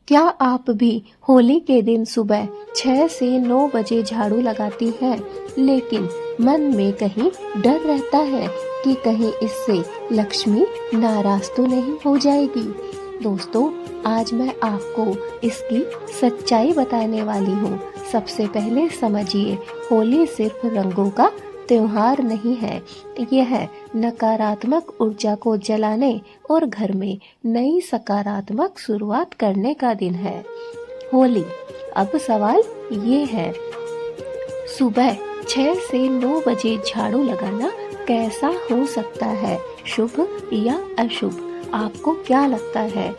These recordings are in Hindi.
क्या आप भी होली के दिन सुबह 6 से 9 बजे झाड़ू लगाती हैं, लेकिन मन में कहीं डर रहता है कि कहीं इससे लक्ष्मी नाराज तो नहीं हो जाएगी। दोस्तों, आज मैं आपको इसकी सच्चाई बताने वाली हूँ। सबसे पहले समझिए, होली सिर्फ रंगों का त्योहार नहीं है, यह नकारात्मक ऊर्जा को जलाने और घर में नई सकारात्मक शुरुआत करने का दिन है। होली। अब सवाल ये है, सुबह 6 से 9 बजे झाड़ू लगाना कैसा हो सकता है, शुभ या अशुभ? आपको क्या लगता है?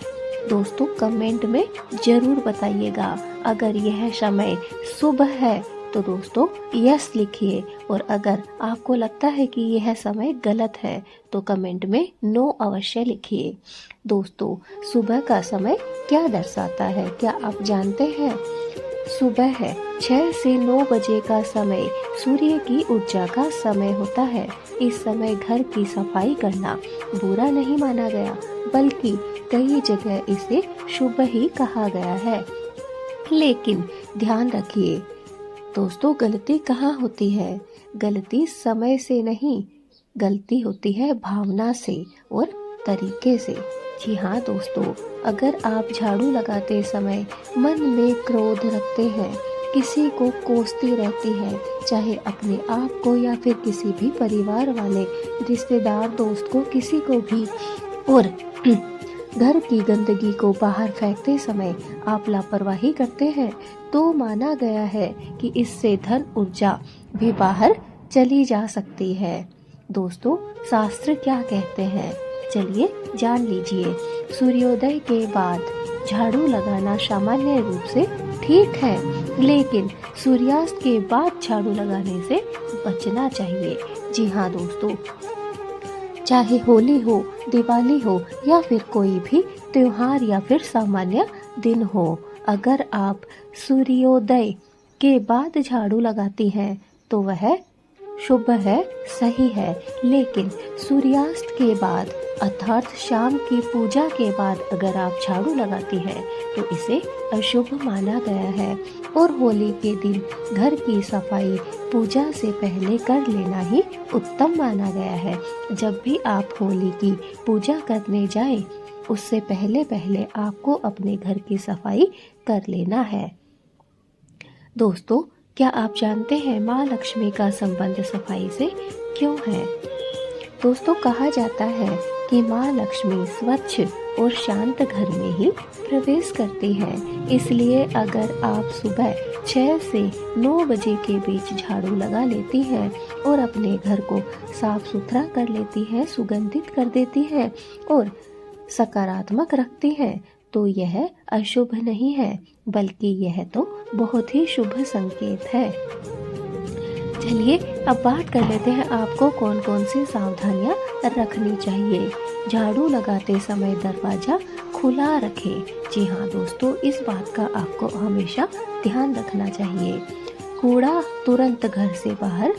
दोस्तों, कमेंट में जरूर बताइएगा। अगर यह समय शुभ है तो दोस्तों यस लिखिए, और अगर आपको लगता है कि यह समय गलत है तो कमेंट में नो अवश्य लिखिए। दोस्तों, सुबह का समय क्या दर्शाता है, क्या आप जानते हैं? सुबह है 6 से 9 बजे का समय सूर्य की ऊर्जा का समय होता है। इस समय घर की सफाई करना बुरा नहीं माना गया, बल्कि कई जगह इसे शुभ ही कहा गया है। लेकिन ध्यान रखिए दोस्तों, गलती कहाँ होती है? गलती समय से नहीं, गलती होती है भावना से और तरीके से। जी हाँ दोस्तों, अगर आप झाड़ू लगाते समय मन में क्रोध रखते हैं, किसी को कोसती रहती हैं, चाहे अपने आप को या फिर किसी भी परिवार वाले, रिश्तेदार, दोस्त को, किसी को भी, और घर की गंदगी को बाहर फेंकते समय आप लापरवाही करते हैं, तो माना गया है कि इससे धन ऊर्जा भी बाहर चली जा सकती है। दोस्तों, शास्त्र क्या कहते हैं, चलिए जान लीजिए। सूर्योदय के बाद झाड़ू लगाना सामान्य रूप से ठीक है, लेकिन सूर्यास्त के बाद झाड़ू लगाने से बचना चाहिए। जी हाँ दोस्तों, चाहे होली हो, दिवाली हो या फिर कोई भी त्योहार या फिर सामान्य दिन हो, अगर आप सूर्योदय के बाद झाड़ू लगाती हैं तो वह शुभ है, सही है। लेकिन सूर्यास्त के बाद अर्थात शाम की पूजा के बाद अगर आप झाड़ू लगाती हैं तो इसे अशुभ माना गया है, और होली के दिन घर की सफाई पूजा से पहले कर लेना ही उत्तम माना गया है। जब भी आप होली की पूजा करने जाएं, उससे पहले पहले आपको अपने घर की सफाई कर लेना है। दोस्तों, क्या आप जानते हैं माँ लक्ष्मी का संबंध सफाई से क्यों है? दोस्तों, कहा जाता है कि माँ लक्ष्मी स्वच्छ और शांत घर में ही प्रवेश करती हैं। इसलिए अगर आप सुबह 6 से 9 बजे के बीच झाड़ू लगा लेती हैं और अपने घर को साफ सुथरा कर लेती हैं, सुगंधित कर देती हैं और सकारात्मक रखती हैं, तो यह अशुभ नहीं है, बल्कि यह तो बहुत ही शुभ संकेत है। चलिए अब बात कर लेते हैं आपको कौन कौन सी सावधानियां रखनी चाहिए। झाड़ू लगाते समय दरवाजा खुला रखें। जी हाँ दोस्तों, इस बात का आपको हमेशा ध्यान रखना चाहिए। कूड़ा तुरंत घर से बाहर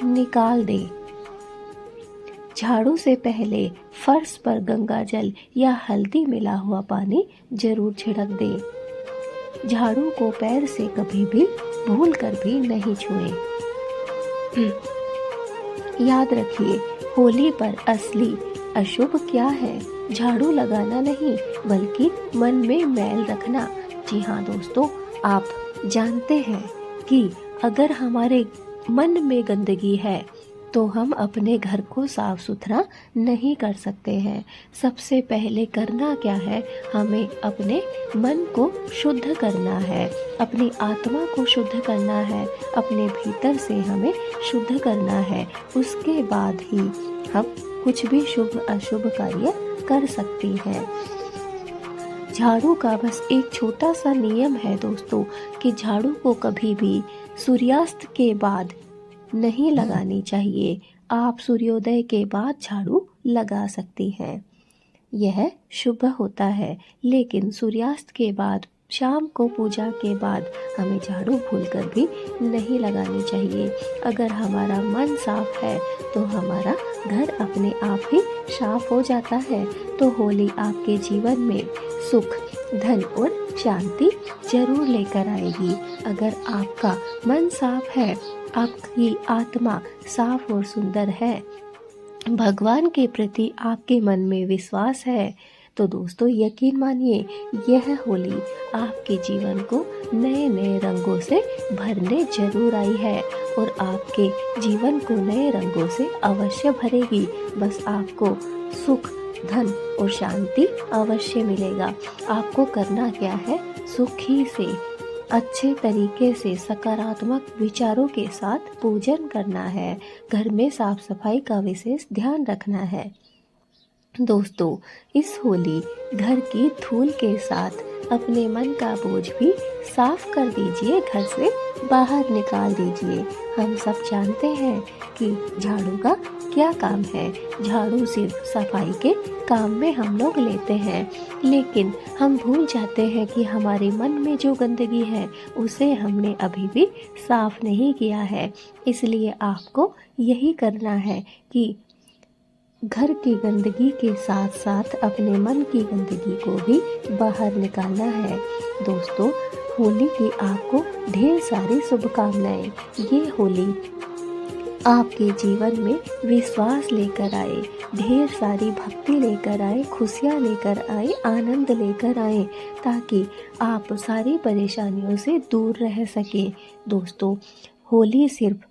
निकाल दें। झाड़ू से पहले फर्श पर गंगा जल या हल्दी मिला हुआ पानी जरूर छिड़क दें। झाड़ू को पैर से कभी भी भूल कर भी नहीं छुएं। याद रखिए, होली पर असली अशुभ क्या है? झाड़ू लगाना नहीं, बल्कि मन में मैल रखना। जी हाँ दोस्तों, आप जानते हैं कि अगर हमारे मन में गंदगी है तो हम अपने घर को साफ सुथरा नहीं कर सकते हैं। सबसे पहले करना क्या है, हमें अपने मन को शुद्ध करना है, अपनी आत्मा को शुद्ध करना है, अपने भीतर से हमें शुद्ध करना है। उसके बाद ही हम कुछ भी शुभ अशुभ कार्य कर सकती हैं। झाड़ू का बस एक छोटा सा नियम है दोस्तों, कि झाड़ू को कभी भी सूर्यास्त के बाद नहीं लगानी चाहिए। आप सूर्योदय के बाद झाड़ू लगा सकती हैं, यह शुभ होता है। लेकिन सूर्यास्त के बाद शाम को पूजा के बाद हमें झाड़ू भूलकर भी नहीं लगानी चाहिए। अगर हमारा मन साफ है तो हमारा घर अपने आप ही साफ हो जाता है। तो होली आपके जीवन में सुख, धन और शांति जरूर लेकर आएगी। अगर आपका मन साफ है, आपकी आत्मा साफ और सुंदर है, भगवान के प्रति आपके मन में विश्वास है, तो दोस्तों यकीन मानिए यह होली आपके जीवन को नए नए रंगों से भरने जरूर आई है और आपके जीवन को नए रंगों से अवश्य भरेगी। बस आपको सुख, धन और शांति अवश्य मिलेगा। आपको करना क्या है, सुखी से, अच्छे तरीके से, सकारात्मक विचारों के साथ पूजन करना है। घर में साफ सफाई का विशेष ध्यान रखना है। दोस्तों इस होली घर की धूल के साथ अपने मन का बोझ भी साफ कर दीजिए, घर से बाहर निकाल दीजिए। हम सब जानते हैं कि झाड़ू का क्या काम है। झाड़ू सिर्फ सफाई के काम में हम लोग लेते हैं, लेकिन हम भूल जाते हैं कि हमारे मन में जो गंदगी है उसे हमने अभी भी साफ नहीं किया है। इसलिए आपको यही करना है कि घर की गंदगी के साथ साथ अपने मन की गंदगी को भी बाहर निकालना है। दोस्तों होली की आपको ढेर सारी शुभकामनाएं। ये होली आपके जीवन में विश्वास लेकर आए, ढेर सारी भक्ति लेकर आए, खुशियाँ लेकर आए, आनंद लेकर आए, ताकि आप सारी परेशानियों से दूर रह सके। दोस्तों होली सिर्फ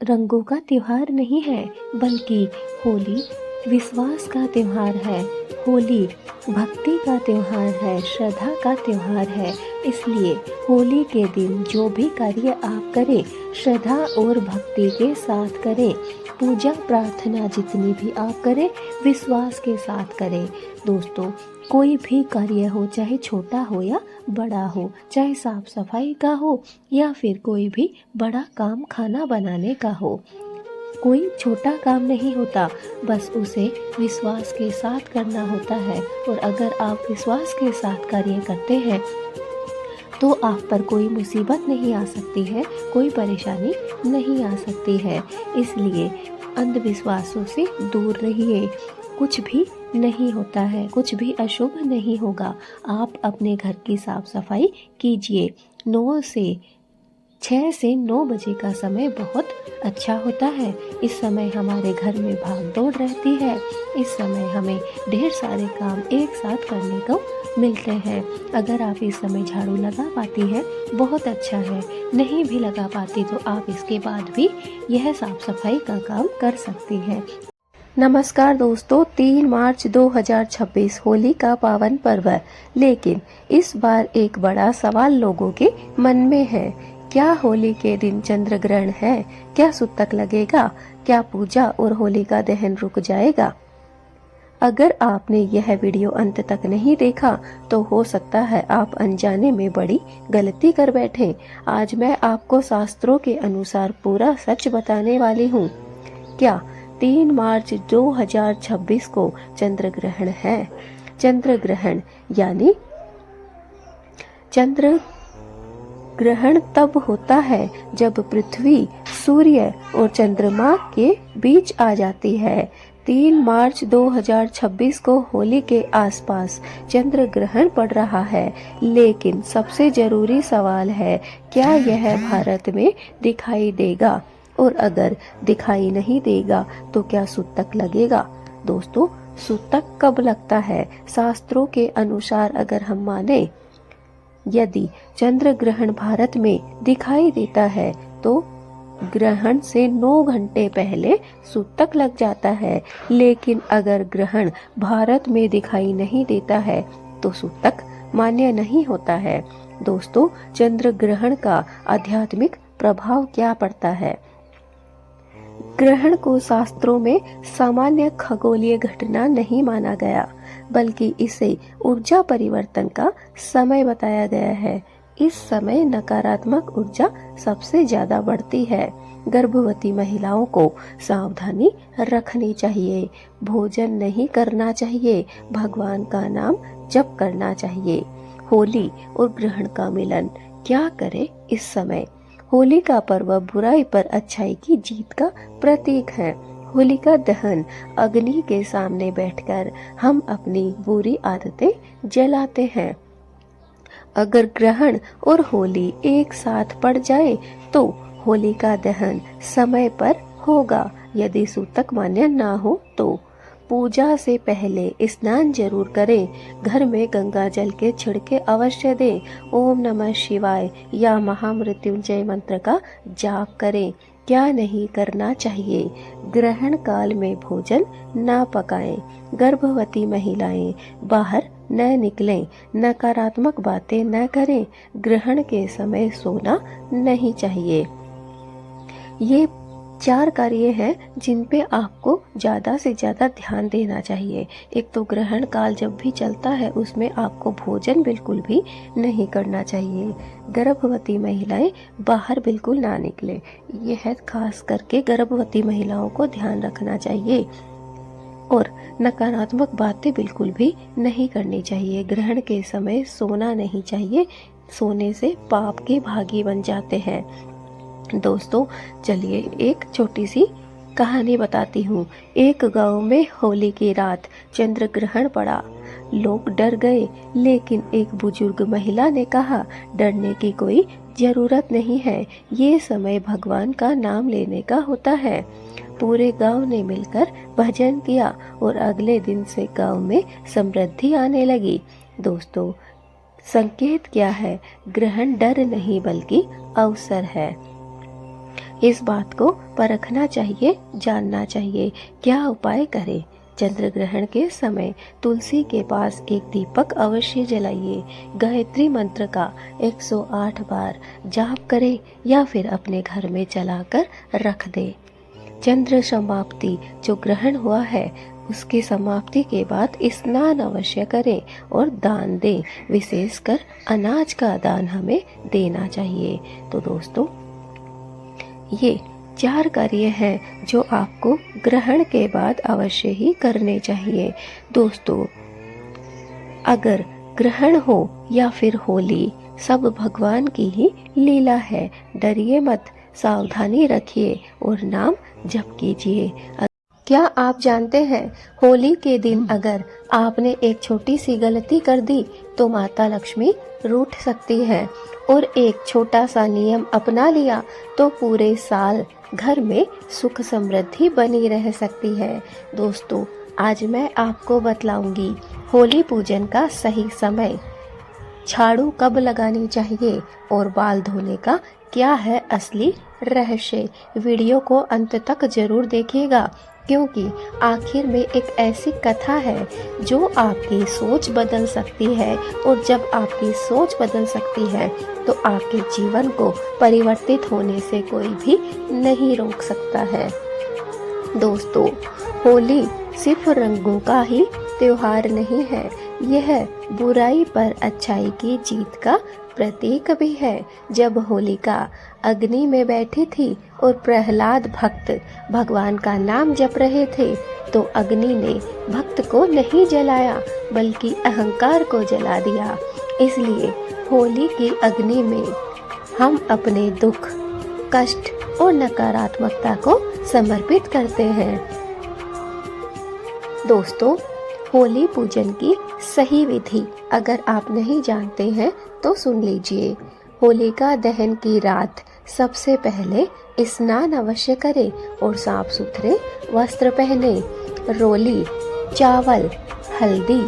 रंगों का त्योहार नहीं है, बल्कि होली विश्वास का त्योहार है। होली भक्ति का त्योहार है, श्रद्धा का त्योहार है। इसलिए होली के दिन जो भी कार्य आप करें, श्रद्धा और भक्ति के साथ करें। पूजा प्रार्थना जितनी भी आप करें, विश्वास के साथ करें। दोस्तों कोई भी कार्य हो, चाहे छोटा हो या बड़ा हो, चाहे साफ सफाई का हो या फिर कोई भी बड़ा काम खाना बनाने का हो, कोई छोटा काम नहीं होता, बस उसे विश्वास के साथ करना होता है। और अगर आप विश्वास के साथ कार्य करते हैं तो आप पर कोई मुसीबत नहीं आ सकती है, कोई परेशानी नहीं आ सकती है। इसलिए अंधविश्वासों से दूर रहिए। कुछ भी नहीं होता है, कुछ भी अशुभ नहीं होगा। आप अपने घर की साफ सफाई कीजिए। 6 से 9 बजे का समय बहुत अच्छा होता है। इस समय हमारे घर में भाग दौड़ रहती है। इस समय हमें ढेर सारे काम एक साथ करने को मिलते हैं। अगर आप इस समय झाड़ू लगा पाती हैं, बहुत अच्छा है। नहीं भी लगा पाती तो आप इसके बाद भी यह साफ सफाई का काम कर सकती हैं। नमस्कार दोस्तों, 3 मार्च 2026 होली का पावन पर्व है, लेकिन इस बार एक बड़ा सवाल लोगों के मन में है। क्या होली के दिन चंद्र ग्रहण है? क्या सूतक लगेगा? क्या पूजा और होलिका दहन रुक जाएगा? अगर आपने यह वीडियो अंत तक नहीं देखा तो हो सकता है आप अनजाने में बड़ी गलती कर बैठे। आज मैं आपको शास्त्रों के अनुसार पूरा सच बताने वाली हूँ। क्या 3 मार्च 2026 को चंद्र ग्रहण है? चंद्र ग्रहण यानी चंद्र ग्रहण तब होता है जब पृथ्वी, सूर्य और चंद्रमा के बीच आ जाती है। 3 मार्च 2026 को होली के आसपास चंद्र ग्रहण पड़ रहा है, लेकिन सबसे जरूरी सवाल है, क्या यह भारत में दिखाई देगा? और अगर दिखाई नहीं देगा तो क्या सूतक लगेगा? दोस्तों सूतक कब लगता है? शास्त्रों के अनुसार अगर हम माने, यदि चंद्र ग्रहण भारत में दिखाई देता है तो ग्रहण से 9 घंटे पहले सूतक लग जाता है। लेकिन अगर ग्रहण भारत में दिखाई नहीं देता है तो सूतक मान्य नहीं होता है। दोस्तों चंद्र ग्रहण का आध्यात्मिक प्रभाव क्या पड़ता है? ग्रहण को शास्त्रों में सामान्य खगोलीय घटना नहीं माना गया, बल्कि इसे ऊर्जा परिवर्तन का समय बताया गया है। इस समय नकारात्मक ऊर्जा सबसे ज्यादा बढ़ती है। गर्भवती महिलाओं को सावधानी रखनी चाहिए, भोजन नहीं करना चाहिए, भगवान का नाम जप करना चाहिए। होली और ग्रहण का मिलन, क्या करें इस समय। होली का पर्व बुराई पर अच्छाई की जीत का प्रतीक है। होलिका दहन, अग्नि के सामने बैठकर हम अपनी बुरी आदतें जलाते हैं। अगर ग्रहण और होली एक साथ पड़ जाए तो होलिका दहन समय पर होगा। यदि सूतक मान्य ना हो तो पूजा से पहले स्नान जरूर करें। घर में गंगा जल के छिड़के अवश्य दें। ओम नमः शिवाय या महामृत्युंजय मंत्र का जाप करें। क्या नहीं करना चाहिए, ग्रहण काल में भोजन ना पकाएं। गर्भवती महिलाएं बाहर न निकलें। नकारात्मक बातें न करें। ग्रहण के समय सोना नहीं चाहिए। ये 4 कार्य हैं जिन पे आपको ज़्यादा से ज़्यादा ध्यान देना चाहिए। एक तो ग्रहण काल जब भी चलता है उसमें आपको भोजन बिल्कुल भी नहीं करना चाहिए। गर्भवती महिलाएं बाहर बिल्कुल ना निकलें। यह है खास करके गर्भवती महिलाओं को ध्यान रखना चाहिए। और नकारात्मक बातें बिल्कुल भी नहीं करनी चाहिए। ग्रहण के समय सोना नहीं चाहिए, सोने से पाप के भागी बन जाते हैं। दोस्तों चलिए एक छोटी सी कहानी बताती हूँ। एक गांव में होली की रात चंद्र ग्रहण पड़ा। लोग डर गए, लेकिन एक बुजुर्ग महिला ने कहा, डरने की कोई जरूरत नहीं है, ये समय भगवान का नाम लेने का होता है। पूरे गांव ने मिलकर भजन किया और अगले दिन से गांव में समृद्धि आने लगी। दोस्तों संकेत क्या है, ग्रहण डर नहीं बल्कि अवसर है। इस बात को परखना चाहिए, जानना चाहिए। क्या उपाय करें। चंद्र ग्रहण के समय तुलसी के पास एक दीपक अवश्य जलाइए। गायत्री मंत्र का 108 बार जाप करें या फिर अपने घर में जलाकर रख दें। चंद्र समाप्ति, जो ग्रहण हुआ है उसकी समाप्ति के बाद स्नान अवश्य करें और दान दें। विशेषकर अनाज का दान हमें देना चाहिए। तो दोस्तों ये 4 कार्य हैं जो आपको ग्रहण के बाद अवश्य ही करने चाहिए। दोस्तों अगर ग्रहण हो या फिर होली, सब भगवान की ही लीला है। डरिए मत, सावधानी रखिए और नाम जप कीजिए। क्या आप जानते हैं होली के दिन अगर आपने एक छोटी सी गलती कर दी तो माता लक्ष्मी रूठ सकती है, और एक छोटा सा नियम अपना लिया तो पूरे साल घर में सुख समृद्धि बनी रह सकती है। दोस्तों आज मैं आपको बतलाऊंगी होली पूजन का सही समय, झाड़ू कब लगानी चाहिए और बाल धोने का क्या है असली रहस्य। वीडियो को अंत तक जरूर देखिएगा, क्योंकि आखिर में एक ऐसी कथा है जो आपकी सोच बदल सकती है, और जब आपकी सोच बदल सकती है तो आपके जीवन को परिवर्तित होने से कोई भी नहीं रोक सकता है। दोस्तों होली सिर्फ रंगों का ही त्योहार नहीं है, यह बुराई पर अच्छाई की जीत का प्रतीक भी है। जब होलिका अग्नि में बैठी थी और प्रहलाद भक्त भगवान का नाम जप रहे थे तो अग्नि ने भक्त को नहीं जलाया बल्कि अहंकार को जला दिया। इसलिए होली की अग्नि में हम अपने दुख, कष्ट और नकारात्मकता को समर्पित करते हैं। दोस्तों होली पूजन की सही विधि अगर आप नहीं जानते हैं तो सुन लीजिए। होलिका दहन की रात सबसे पहले स्नान अवश्य करें और साफ सुथरे वस्त्र पहने। रोली, चावल, हल्दी,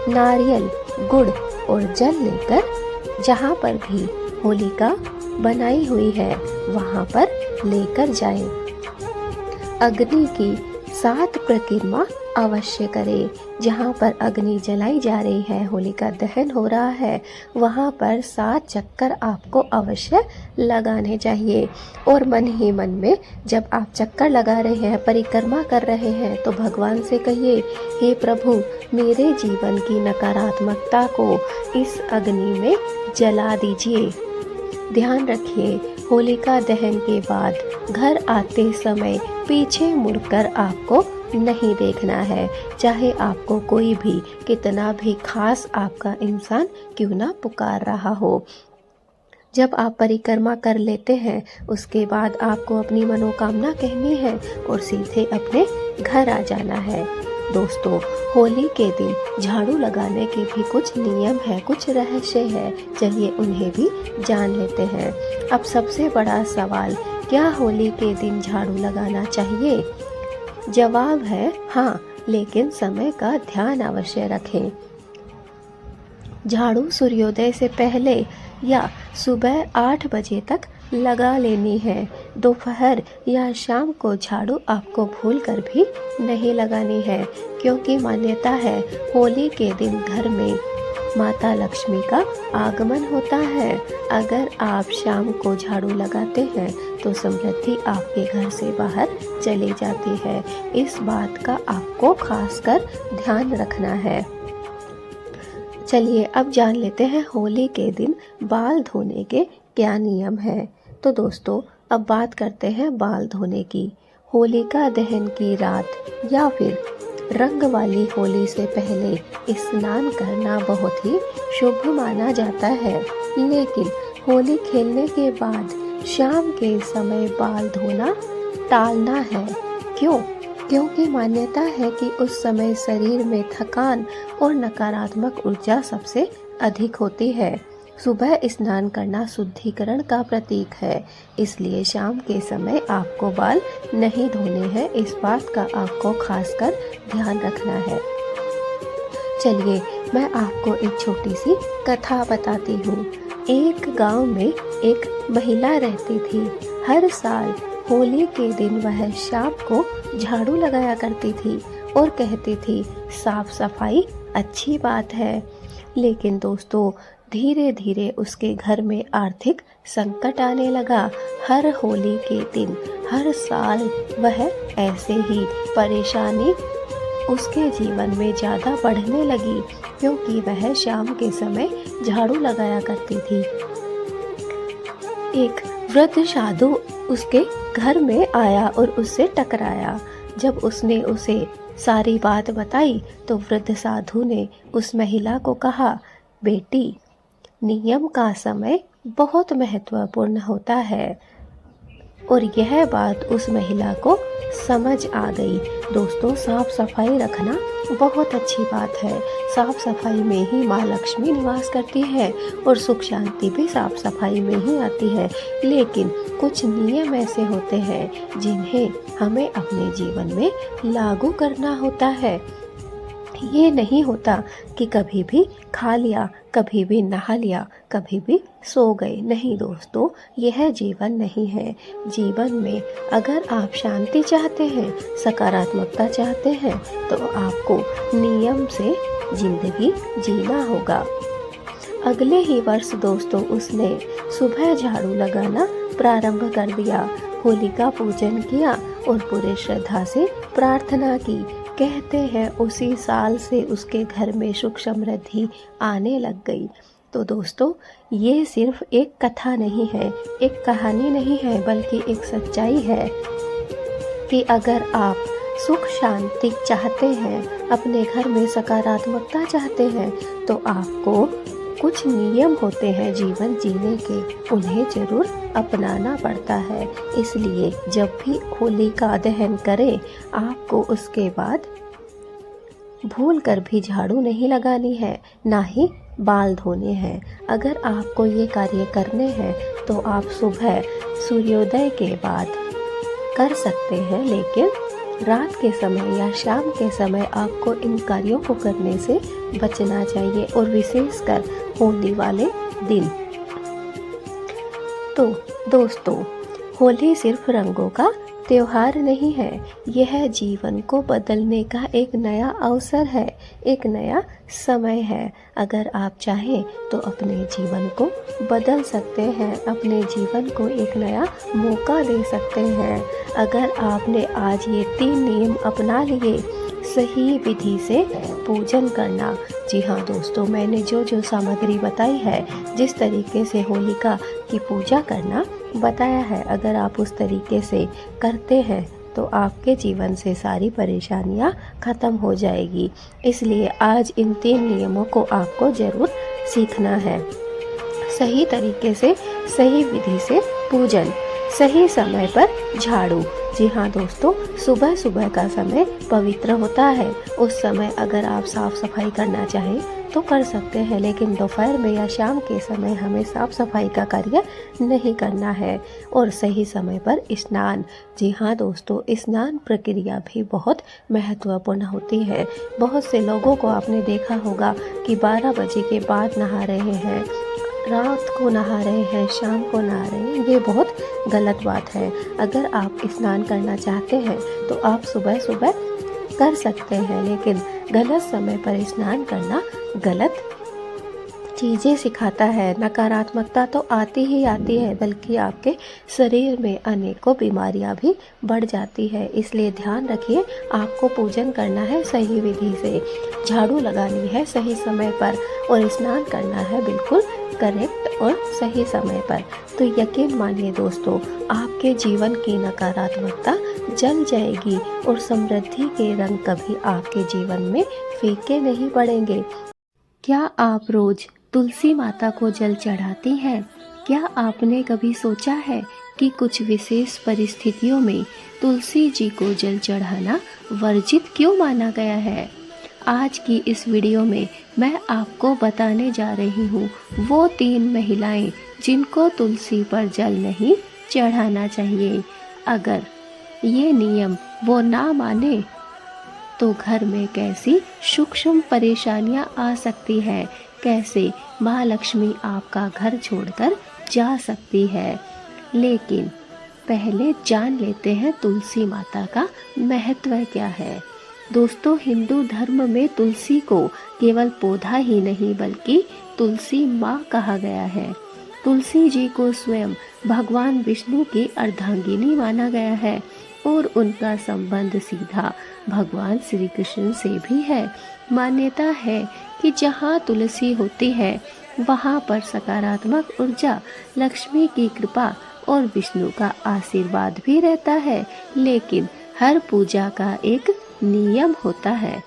नारियल, गुड़ और जल लेकर जहाँ पर भी होलिका बनाई हुई है वहाँ पर लेकर जाएं। अग्नि की 7 परिक्रमा अवश्य करें। जहाँ पर अग्नि जलाई जा रही है, होलिका दहन हो रहा है, वहाँ पर 7 चक्कर आपको अवश्य लगाने चाहिए। और मन ही मन में जब आप चक्कर लगा रहे हैं, परिक्रमा कर रहे हैं, तो भगवान से कहिए, हे प्रभु मेरे जीवन की नकारात्मकता को इस अग्नि में जला दीजिए। ध्यान रखिए होलिका दहन के बाद घर आते समय पीछे मुड़कर आपको नहीं देखना है, चाहे आपको कोई भी कितना भी खास आपका इंसान क्यों ना पुकार रहा हो। जब आप परिक्रमा कर लेते हैं उसके बाद आपको अपनी मनोकामना कहनी है और सीधे अपने घर आ जाना है। दोस्तों, होली के दिन झाड़ू लगाने के भी कुछ नियम है, कुछ रहस्य है, चलिए उन्हें भी जान लेते हैं। अब सबसे बड़ा सवाल, क्या होली के दिन झाड़ू लगाना चाहिए? जवाब है हाँ, लेकिन समय का ध्यान अवश्य रखें। झाड़ू सूर्योदय से पहले या सुबह 8 बजे तक लगा लेनी है। दोपहर या शाम को झाड़ू आपको भूलकर भी नहीं लगानी है, क्योंकि मान्यता है होली के दिन घर में माता लक्ष्मी का आगमन होता है। अगर आप शाम को झाड़ू लगाते हैं तो समृद्धि आपके घर से बाहर चली जाती है। इस बात का आपको खासकर ध्यान रखना है। चलिए अब जान लेते हैं होली के दिन बाल धोने के क्या नियम हैं। तो दोस्तों, अब बात करते हैं बाल धोने की। होलिका दहन की रात या फिर रंग वाली होली से पहले स्नान करना बहुत ही शुभ माना जाता है, लेकिन होली खेलने के बाद शाम के समय बाल धोना टालना है। क्यों? क्योंकि मान्यता है कि उस समय शरीर में थकान और नकारात्मक ऊर्जा सबसे अधिक होती है। सुबह स्नान करना शुद्धिकरण का प्रतीक है, इसलिए शाम के समय आपको बाल नहीं धोने हैं। इस बात का आपको खासकर ध्यान रखना है। चलिए मैं आपको एक छोटी सी कथा बताती हूँ। एक गांव में एक महिला रहती थी। हर साल होली के दिन वह शाम को झाड़ू लगाया करती थी और कहती थी साफ सफाई अच्छी बात है। लेकिन दोस्तों, धीरे धीरे उसके घर में आर्थिक संकट आने लगा। हर होली के दिन, हर साल वह ऐसे ही परेशानी उसके जीवन में ज़्यादा बढ़ने लगी, क्योंकि वह शाम के समय झाड़ू लगाया करती थी। एक वृद्ध साधु उसके घर में आया और उससे टकराया। जब उसने उसे सारी बात बताई तो वृद्ध साधु ने उस महिला को कहा, बेटी, नियम का समय बहुत महत्वपूर्ण होता है। और यह बात उस महिला को समझ आ गई। दोस्तों, साफ सफाई रखना बहुत अच्छी बात है। साफ सफाई में ही माँ लक्ष्मी निवास करती है और सुख शांति भी साफ सफाई में ही आती है। लेकिन कुछ नियम ऐसे होते हैं जिन्हें हमें अपने जीवन में लागू करना होता है। ये नहीं होता कि कभी भी खा लिया, कभी भी नहा लिया, कभी भी सो गए। नहीं दोस्तों, यह जीवन नहीं है। जीवन में अगर आप शांति चाहते हैं, सकारात्मकता चाहते हैं, तो आपको नियम से जिंदगी जीना होगा। अगले ही वर्ष दोस्तों उसने सुबह झाड़ू लगाना प्रारंभ कर दिया, होलिका पूजन किया और पूरे श्रद्धा से प्रार्थना की। कहते हैं उसी साल से उसके घर में सुख समृद्धि आने लग गई। तो दोस्तों, ये सिर्फ एक कथा नहीं है, एक कहानी नहीं है, बल्कि एक सच्चाई है कि अगर आप सुख शांति चाहते हैं, अपने घर में सकारात्मकता चाहते हैं, तो आपको कुछ नियम होते हैं जीवन जीने के, उन्हें जरूर अपनाना पड़ता है। इसलिए जब भी होलिका दहन करें, आपको उसके बाद भूल कर भी झाड़ू नहीं लगानी है, ना ही बाल धोने हैं। अगर आपको ये कार्य करने हैं तो आप सुबह सूर्योदय के बाद कर सकते हैं, लेकिन रात के समय या शाम के समय आपको इन कार्यों को करने से बचना चाहिए, और विशेषकर होली वाले दिन। तो दोस्तों, होली सिर्फ रंगों का त्योहार नहीं है, यह जीवन को बदलने का एक नया अवसर है, एक नया समय है। अगर आप चाहें तो अपने जीवन को बदल सकते हैं, अपने जीवन को एक नया मौका दे सकते हैं। अगर आपने आज ये 3 नियम अपना लिए, सही विधि से पूजन करना। जी हाँ दोस्तों, मैंने जो जो सामग्री बताई है, जिस तरीके से होलिका की पूजा करना बताया है, अगर आप उस तरीके से करते हैं तो आपके जीवन से सारी परेशानियां खत्म हो जाएगी। इसलिए आज इन 3 नियमों को आपको ज़रूर सीखना है। सही तरीके से, सही विधि से पूजन, सही समय पर झाड़ू। जी हाँ दोस्तों, सुबह सुबह का समय पवित्र होता है। उस समय अगर आप साफ सफाई करना चाहें तो कर सकते हैं, लेकिन दोपहर में या शाम के समय हमें साफ सफाई का कार्य नहीं करना है। और सही समय पर स्नान। जी हाँ दोस्तों, स्नान प्रक्रिया भी बहुत महत्वपूर्ण होती है। बहुत से लोगों को आपने देखा होगा कि 12 बजे के बाद नहा रहे हैं, रात को नहा रहे हैं, शाम को नहा रहे हैं। ये बहुत गलत बात है। अगर आप स्नान करना चाहते हैं तो आप सुबह सुबह कर सकते हैं, लेकिन गलत समय पर स्नान करना गलत चीज़ें सिखाता है। नकारात्मकता तो आती ही आती है, बल्कि आपके शरीर में अनेकों बीमारियां भी बढ़ जाती है। इसलिए ध्यान रखिए, आपको पूजन करना है सही विधि से, झाड़ू लगानी है सही समय पर और स्नान करना है बिल्कुल करेक्ट और सही समय पर। तो यकीन मानिए दोस्तों, आपके जीवन की नकारात्मकता जल जाएगी और समृद्धि के रंग कभी आपके जीवन में फीके नहीं पड़ेंगे। क्या आप रोज तुलसी माता को जल चढ़ाती हैं? क्या आपने कभी सोचा है कि कुछ विशेष परिस्थितियों में तुलसी जी को जल चढ़ाना वर्जित क्यों माना गया है? आज की इस वीडियो में मैं आपको बताने जा रही हूँ वो 3 महिलाएं जिनको तुलसी पर जल नहीं चढ़ाना चाहिए। अगर ये नियम वो ना माने तो घर में कैसी सूक्ष्म परेशानियां आ सकती है, कैसे माँ लक्ष्मी आपका घर छोड़कर जा सकती है। लेकिन पहले जान लेते हैं तुलसी माता का महत्व क्या है। दोस्तों, हिंदू धर्म में तुलसी को केवल पौधा ही नहीं बल्कि तुलसी माँ कहा गया है। तुलसी जी को स्वयं भगवान विष्णु की अर्धांगिनी माना गया है और उनका संबंध सीधा भगवान श्री कृष्ण से भी है। मान्यता है कि जहाँ तुलसी होती है वहाँ पर सकारात्मक ऊर्जा, लक्ष्मी की कृपा और विष्णु का आशीर्वाद भी रहता है। लेकिन हर पूजा का एक नियम होता है।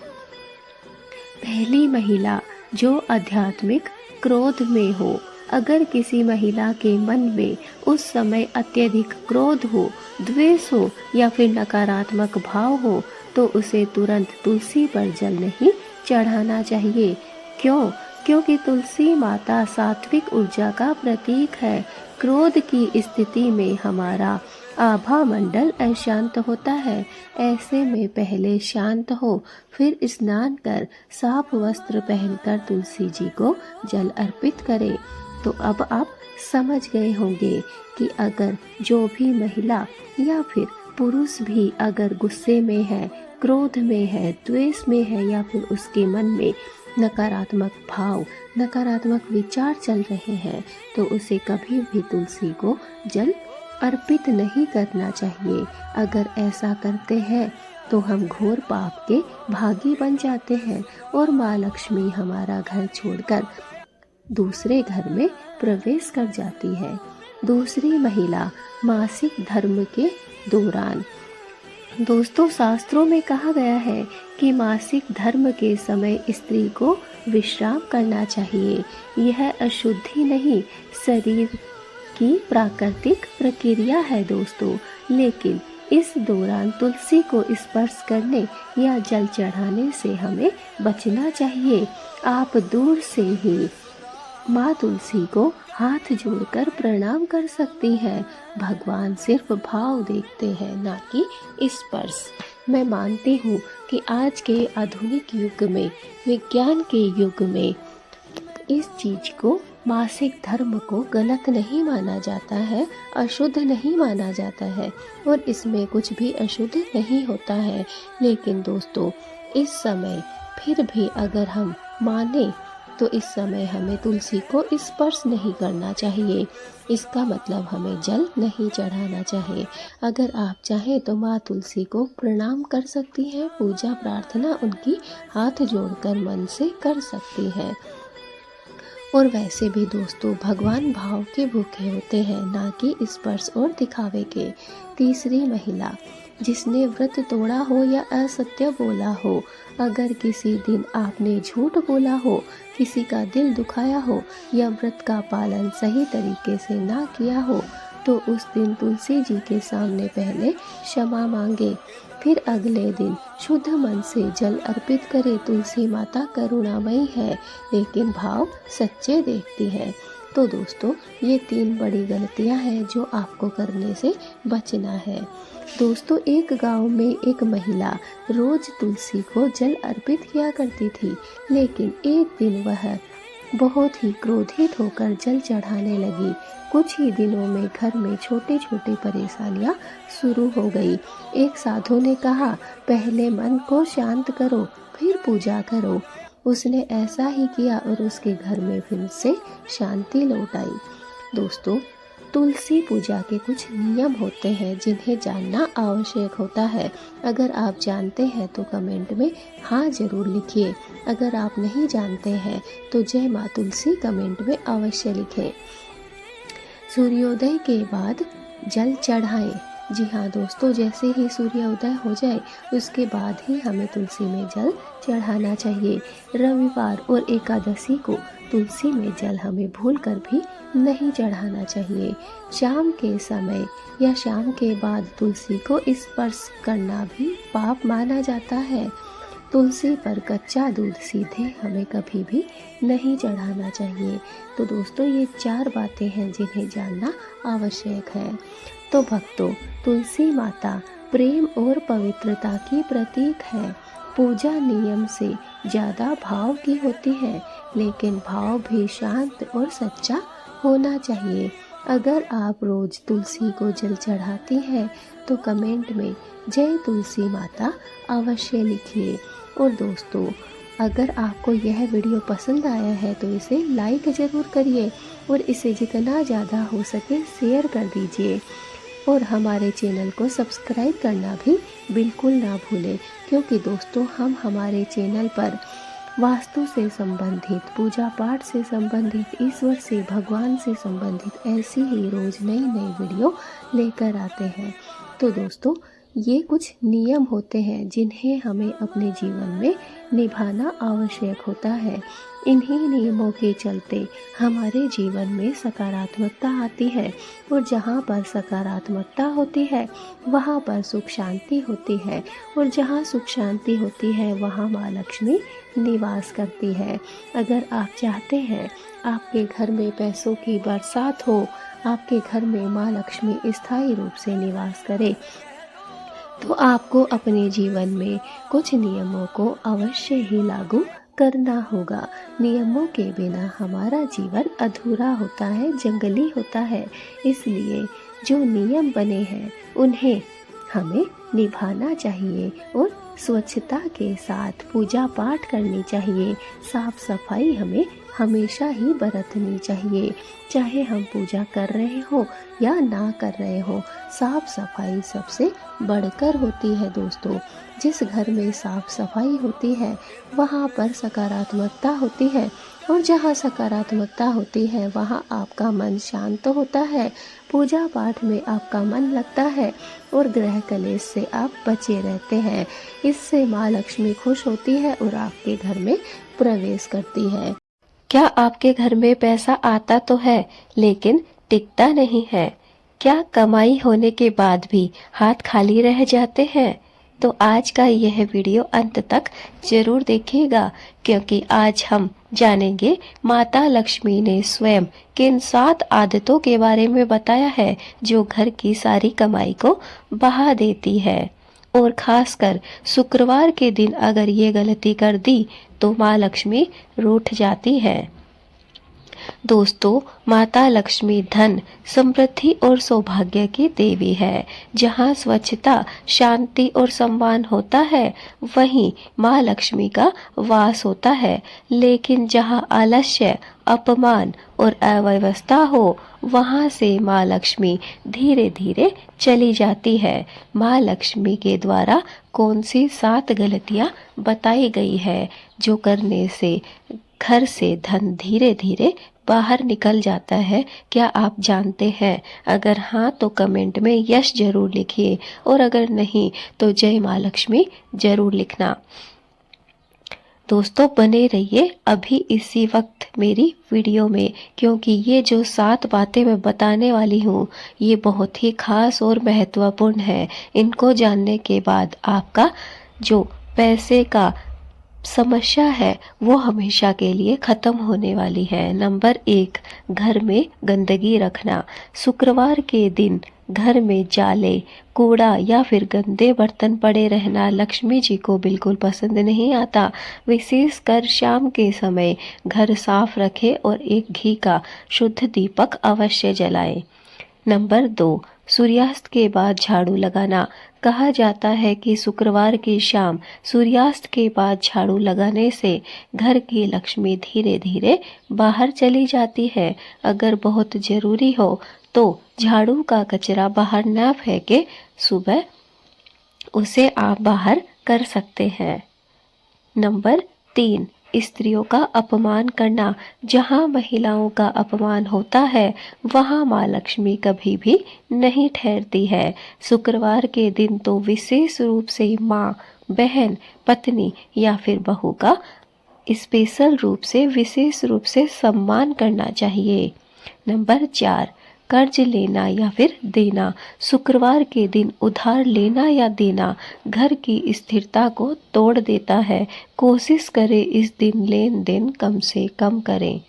पहली महिला जो आध्यात्मिक क्रोध में हो। अगर किसी महिला के मन में उस समय अत्यधिक क्रोध हो, द्वेष हो या फिर नकारात्मक भाव हो तो उसे तुरंत तुलसी पर जल नहीं चढ़ाना चाहिए। क्यों? क्योंकि तुलसी माता सात्विक ऊर्जा का प्रतीक है। क्रोध की स्थिति में हमारा आभा मंडल अशांत होता है। ऐसे में पहले शांत हो, फिर स्नान कर साफ वस्त्र पहनकर तुलसी जी को जल अर्पित करें। तो अब आप समझ गए होंगे कि अगर जो भी महिला या फिर पुरुष भी अगर गुस्से में है, क्रोध में है, द्वेष में है या फिर उसके मन में नकारात्मक भाव, नकारात्मक विचार चल रहे हैं तो उसे कभी भी तुलसी को जल अर्पित नहीं करना चाहिए। अगर ऐसा करते हैं तो हम घोर पाप के भागी बन जाते हैं और माँ लक्ष्मी हमारा घर छोड़कर दूसरे घर में प्रवेश कर जाती है। दूसरी महिला मासिक धर्म के दौरान। दोस्तों, शास्त्रों में कहा गया है कि मासिक धर्म के समय स्त्री को विश्राम करना चाहिए। यह अशुद्धि नहीं, शरीर की प्राकृतिक प्रक्रिया है दोस्तों। लेकिन इस दौरान तुलसी को स्पर्श करने या जल चढ़ाने से हमें बचना चाहिए। आप दूर से ही माँ तुलसी को हाथ जोड़कर प्रणाम कर सकती हैं। भगवान सिर्फ भाव देखते हैं, ना कि स्पर्श। मैं मानती हूँ कि आज के आधुनिक युग में, विज्ञान के युग में इस चीज को, मासिक धर्म को गलत नहीं माना जाता है, अशुद्ध नहीं माना जाता है और इसमें कुछ भी अशुद्ध नहीं होता है। लेकिन दोस्तों, इस समय फिर भी अगर हम माने तो इस समय हमें तुलसी को स्पर्श नहीं करना चाहिए। इसका मतलब हमें जल नहीं चढ़ाना चाहिए। अगर आप चाहें तो माँ तुलसी को प्रणाम कर सकती हैं, पूजा प्रार्थना उनकी हाथ जोड़कर मन से कर सकती हैं। और वैसे भी दोस्तों, भगवान भाव के भूखे होते हैं, ना कि स्पर्श और दिखावे के। तीसरी महिला जिसने व्रत तोड़ा हो या असत्य बोला हो, अगर किसी दिन आपने झूठ बोला हो, किसी का दिल दुखाया हो या व्रत का पालन सही तरीके से ना किया हो, तो उस दिन तुलसी जी के सामने पहले क्षमा मांगे, फिर अगले दिन शुद्ध मन से जल अर्पित करे। तुलसी माता करुणामयी है, लेकिन भाव सच्चे देखती है। तो दोस्तों, ये 3 बड़ी गलतियां हैं जो आपको करने से बचना है। दोस्तों, एक गांव में एक महिला रोज तुलसी को जल अर्पित किया करती थी, लेकिन एक दिन वह बहुत ही क्रोधित होकर जल चढ़ाने लगी। कुछ ही दिनों में घर में छोटी छोटी परेशानियां शुरू हो गई। एक साधु ने कहा, पहले मन को शांत करो, फिर पूजा करो। उसने ऐसा ही किया और उसके घर में फिर से शांति लौट आई। दोस्तों, तुलसी पूजा के कुछ नियम होते हैं जिन्हें जानना आवश्यक होता है। अगर आप जानते हैं तो कमेंट में हाँ जरूर लिखिए। अगर आप नहीं जानते हैं तो जय माँ तुलसी कमेंट में अवश्य लिखें। सूर्योदय के बाद जल चढ़ाएं। जी हाँ दोस्तों, जैसे ही सूर्योदय हो जाए उसके बाद ही हमें तुलसी में जल चढ़ाना चाहिए। रविवार और एकादशी को तुलसी में जल हमें भूलकर भी नहीं चढ़ाना चाहिए। शाम के समय या शाम के बाद तुलसी को स्पर्श करना भी पाप माना जाता है। तुलसी पर कच्चा दूध सीधे हमें कभी भी नहीं चढ़ाना चाहिए। तो दोस्तों, ये 4 बातें हैं जिन्हें जानना आवश्यक है। तो भक्तों, तुलसी माता प्रेम और पवित्रता की प्रतीक है। पूजा नियम से ज़्यादा भाव की होती है, लेकिन भाव भी शांत और सच्चा होना चाहिए। अगर आप रोज तुलसी को जल चढ़ाती हैं तो कमेंट में जय तुलसी माता अवश्य लिखिए। और दोस्तों, अगर आपको यह वीडियो पसंद आया है तो इसे लाइक ज़रूर करिए और इसे जितना ज़्यादा हो सके शेयर कर दीजिए। और हमारे चैनल को सब्सक्राइब करना भी बिल्कुल ना भूलें, क्योंकि दोस्तों हम हमारे चैनल पर वास्तु से संबंधित, पूजा पाठ से संबंधित, ईश्वर से, भगवान से संबंधित ऐसी ही रोज़ नई नई वीडियो लेकर आते हैं। तो दोस्तों, ये कुछ नियम होते हैं जिन्हें हमें अपने जीवन में निभाना आवश्यक होता है। इन्हीं नियमों के चलते हमारे जीवन में सकारात्मकता आती है, और जहाँ पर सकारात्मकता होती है वहाँ पर सुख शांति होती है, और जहाँ सुख शांति होती है वहाँ माँ लक्ष्मी निवास करती है। अगर आप चाहते हैं आपके घर में पैसों की बरसात हो, आपके घर में माँ लक्ष्मी स्थायी रूप से निवास करे, तो आपको अपने जीवन में कुछ नियमों को अवश्य ही लागू करना होगा। नियमों के बिना हमारा जीवन अधूरा होता है, जंगली होता है। इसलिए जो नियम बने हैं उन्हें हमें निभाना चाहिए और स्वच्छता के साथ पूजा पाठ करनी चाहिए। साफ सफाई हमें हमेशा ही बरतनी चाहिए, चाहे हम पूजा कर रहे हो या ना कर रहे हो। साफ सफाई सबसे बढ़कर होती है दोस्तों। जिस घर में साफ सफाई होती है वहाँ पर सकारात्मकता होती है, और जहाँ सकारात्मकता होती है वहाँ आपका मन शांत होता है, पूजा पाठ में आपका मन लगता है और ग्रह कलेश से आप बचे रहते हैं। इससे माँ लक्ष्मी खुश होती है और आपके घर में प्रवेश करती है। क्या आपके घर में पैसा आता तो है लेकिन टिकता नहीं है? क्या कमाई होने के बाद भी हाथ खाली रह जाते हैं? तो आज का यह वीडियो अंत तक जरूर देखिएगा, क्योंकि आज हम जानेंगे माता लक्ष्मी ने स्वयं किन 7 आदतों के बारे में बताया है जो घर की सारी कमाई को बहा देती है। और खासकर शुक्रवार के दिन अगर ये गलती कर दी तो माँ लक्ष्मी रूठ जाती है। दोस्तों, माता लक्ष्मी धन, समृद्धि और सौभाग्य की देवी है। जहाँ स्वच्छता, शांति और सम्मान होता है वहीं माँ लक्ष्मी का वास होता है। लेकिन जहाँ आलस्य, अपमान और अव्यवस्था हो वहाँ से माँ लक्ष्मी धीरे धीरे चली जाती है। माँ लक्ष्मी के द्वारा कौन सी 7 गलतियाँ बताई गई है जो करने से घर से धन धीरे धीरे बाहर निकल जाता है, क्या आप जानते हैं? अगर हाँ तो कमेंट में यस जरूर लिखिए, और अगर नहीं तो जय माँ लक्ष्मी जरूर लिखना। दोस्तों बने रहिए अभी इसी वक्त मेरी वीडियो में, क्योंकि ये जो 7 बातें मैं बताने वाली हूँ ये बहुत ही खास और महत्वपूर्ण है। इनको जानने के बाद आपका जो पैसे का समस्या है वो हमेशा के लिए खत्म होने वाली है। नंबर 1, घर में गंदगी रखना। शुक्रवार के दिन घर में जाले, कूड़ा या फिर गंदे बर्तन पड़े रहना लक्ष्मी जी को बिल्कुल पसंद नहीं आता। विशेषकर शाम के समय घर साफ रखें और एक घी का शुद्ध दीपक अवश्य जलाएं। नंबर 2, सूर्यास्त के बाद झाड़ू लगाना। कहा जाता है कि शुक्रवार की शाम सूर्यास्त के बाद झाड़ू लगाने से घर की लक्ष्मी धीरे धीरे बाहर चली जाती है। अगर बहुत जरूरी हो तो झाड़ू का कचरा बाहर ना फेंके, सुबह उसे आप बाहर कर सकते हैं। नंबर 3, स्त्रियों का अपमान करना। जहाँ महिलाओं का अपमान होता है वहाँ माँ लक्ष्मी कभी भी नहीं ठहरती है। शुक्रवार के दिन तो विशेष रूप से माँ, बहन, पत्नी या फिर बहू का स्पेशल रूप से विशेष रूप से सम्मान करना चाहिए। नंबर 4, कर्ज लेना या फिर देना। शुक्रवार के दिन उधार लेना या देना घर की स्थिरता को तोड़ देता है। कोशिश करें इस दिन लेन देन कम से कम करें।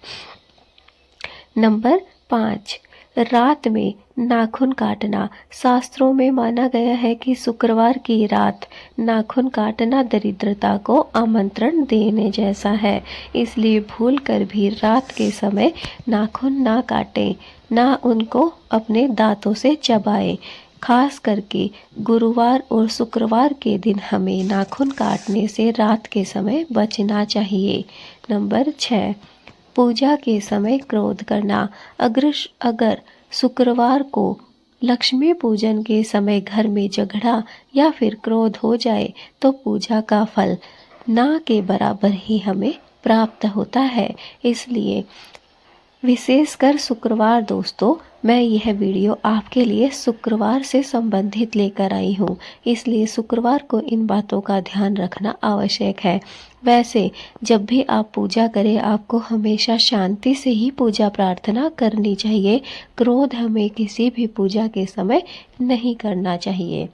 नंबर 5, रात में नाखून काटना। शास्त्रों में माना गया है कि शुक्रवार की रात नाखून काटना दरिद्रता को आमंत्रण देने जैसा है, इसलिए भूल कर भी रात के समय नाखून ना काटें, ना उनको अपने दांतों से चबाएं। खास करके गुरुवार और शुक्रवार के दिन हमें नाखून काटने से रात के समय बचना चाहिए। नंबर 6, पूजा के समय क्रोध करना। अगर शुक्रवार को लक्ष्मी पूजन के समय घर में झगड़ा या फिर क्रोध हो जाए तो पूजा का फल ना के बराबर ही हमें प्राप्त होता है। इसलिए विशेषकर शुक्रवार दोस्तों, मैं यह वीडियो आपके लिए शुक्रवार से संबंधित लेकर आई हूँ, इसलिए शुक्रवार को इन बातों का ध्यान रखना आवश्यक है। वैसे जब भी आप पूजा करें आपको हमेशा शांति से ही पूजा प्रार्थना करनी चाहिए। क्रोध हमें किसी भी पूजा के समय नहीं करना चाहिए,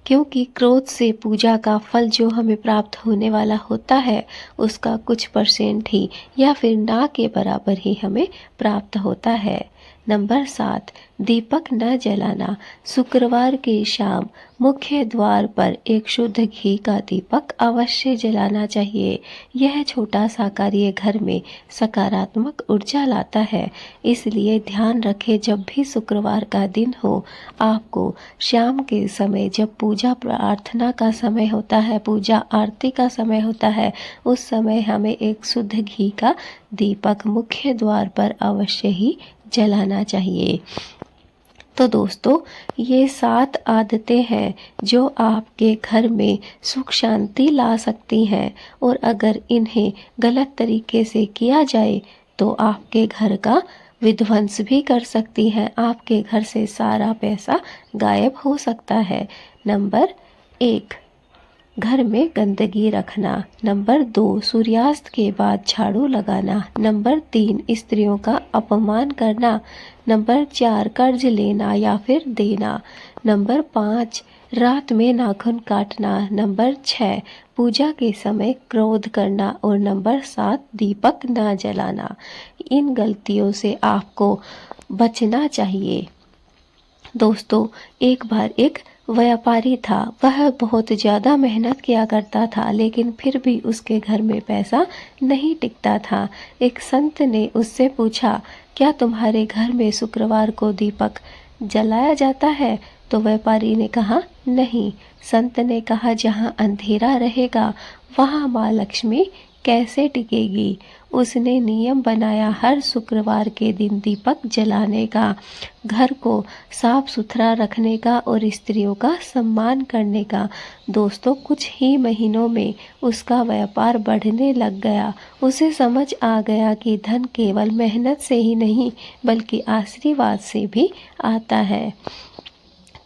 क्योंकि क्रोध से पूजा का फल जो हमें प्राप्त होने वाला होता है उसका कुछ % ही या फिर ना के बराबर ही हमें प्राप्त होता है। नंबर 7, दीपक न जलाना। शुक्रवार की शाम मुख्य द्वार पर एक शुद्ध घी का दीपक अवश्य जलाना चाहिए। यह छोटा सा कार्य घर में सकारात्मक ऊर्जा लाता है, इसलिए ध्यान रखें जब भी शुक्रवार का दिन हो आपको शाम के समय जब पूजा प्रार्थना का समय होता है, पूजा आरती का समय होता है, उस समय हमें एक शुद्ध घी का दीपक मुख्य द्वार पर अवश्य ही जलाना चाहिए। तो दोस्तों ये 7 आदतें हैं जो आपके घर में सुख शांति ला सकती हैं, और अगर इन्हें गलत तरीके से किया जाए तो आपके घर का विध्वंस भी कर सकती हैं। आपके घर से सारा पैसा गायब हो सकता है। नंबर 1, घर में गंदगी रखना। नंबर 2, सूर्यास्त के बाद झाड़ू लगाना। नंबर 3, स्त्रियों का अपमान करना। नंबर 4, कर्ज लेना या फिर देना। नंबर 5, रात में नाखून काटना। नंबर 6, पूजा के समय क्रोध करना। और नंबर 7, दीपक ना जलाना। इन गलतियों से आपको बचना चाहिए। दोस्तों एक बार एक व्यापारी था, वह बहुत ज़्यादा मेहनत किया करता था लेकिन फिर भी उसके घर में पैसा नहीं टिकता था। एक संत ने उससे पूछा, क्या तुम्हारे घर में शुक्रवार को दीपक जलाया जाता है? तो व्यापारी ने कहा, नहीं। संत ने कहा, जहाँ अंधेरा रहेगा वहाँ माँ लक्ष्मी कैसे टिकेगी। उसने नियम बनाया हर शुक्रवार के दिन दीपक जलाने का, घर को साफ सुथरा रखने का और स्त्रियों का सम्मान करने का। दोस्तों, कुछ ही महीनों में उसका व्यापार बढ़ने लग गया। उसे समझ आ गया कि धन केवल मेहनत से ही नहीं बल्कि आशीर्वाद से भी आता है।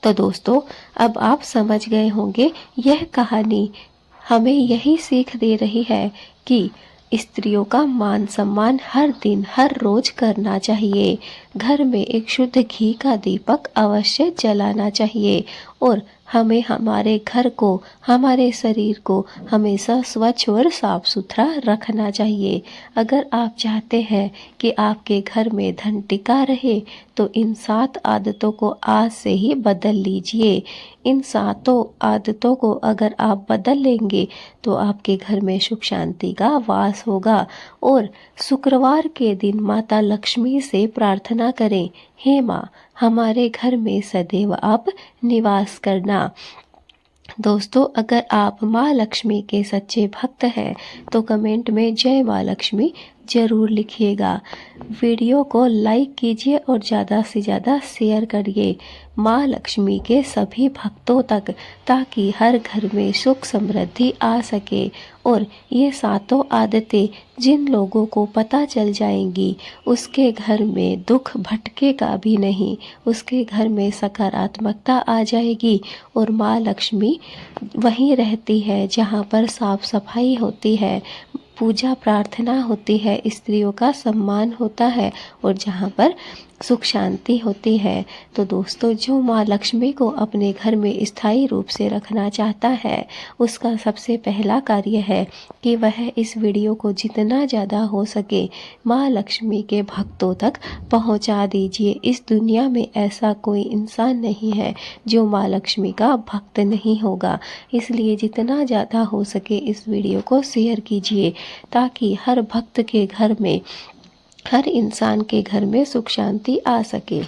तो दोस्तों, अब आप समझ गए होंगे, यह कहानी हमें यही सीख दे रही है कि स्त्रियों का मान सम्मान हर दिन हर रोज करना चाहिए। घर में एक शुद्ध घी का दीपक अवश्य जलाना चाहिए और हमें हमारे घर को, हमारे शरीर को हमेशा स्वच्छ और साफ सुथरा रखना चाहिए। अगर आप चाहते हैं कि आपके घर में धन टिका रहे तो इन 7 आदतों को आज से ही बदल लीजिए। इन 7 आदतों को अगर आप बदल लेंगे तो आपके घर में सुख शांति का वास होगा। और शुक्रवार के दिन माता लक्ष्मी से प्रार्थना करें, हे माँ, हमारे घर में सदैव आप निवास करना। दोस्तों, अगर आप माँ लक्ष्मी के सच्चे भक्त हैं तो कमेंट में जय माँ लक्ष्मी ज़रूर लिखिएगा। वीडियो को लाइक कीजिए और ज़्यादा से ज़्यादा शेयर करिए माँ लक्ष्मी के सभी भक्तों तक, ताकि हर घर में सुख समृद्धि आ सके। और ये 7 आदतें जिन लोगों को पता चल जाएंगी उसके घर में दुख भटकेगा भी नहीं, उसके घर में सकारात्मकता आ जाएगी। और माँ लक्ष्मी वहीं रहती है जहाँ पर साफ सफाई होती है, पूजा प्रार्थना होती है, स्त्रियों का सम्मान होता है और जहाँ पर सुख शांति होती है। तो दोस्तों, जो माँ लक्ष्मी को अपने घर में स्थायी रूप से रखना चाहता है उसका सबसे पहला कार्य है कि वह इस वीडियो को जितना ज़्यादा हो सके माँ लक्ष्मी के भक्तों तक पहुँचा दीजिए। इस दुनिया में ऐसा कोई इंसान नहीं है जो माँ लक्ष्मी का भक्त नहीं होगा, इसलिए जितना ज़्यादा हो सके इस वीडियो को शेयर कीजिए ताकि हर भक्त के घर में, हर इंसान के घर में सुख शांति आ सके।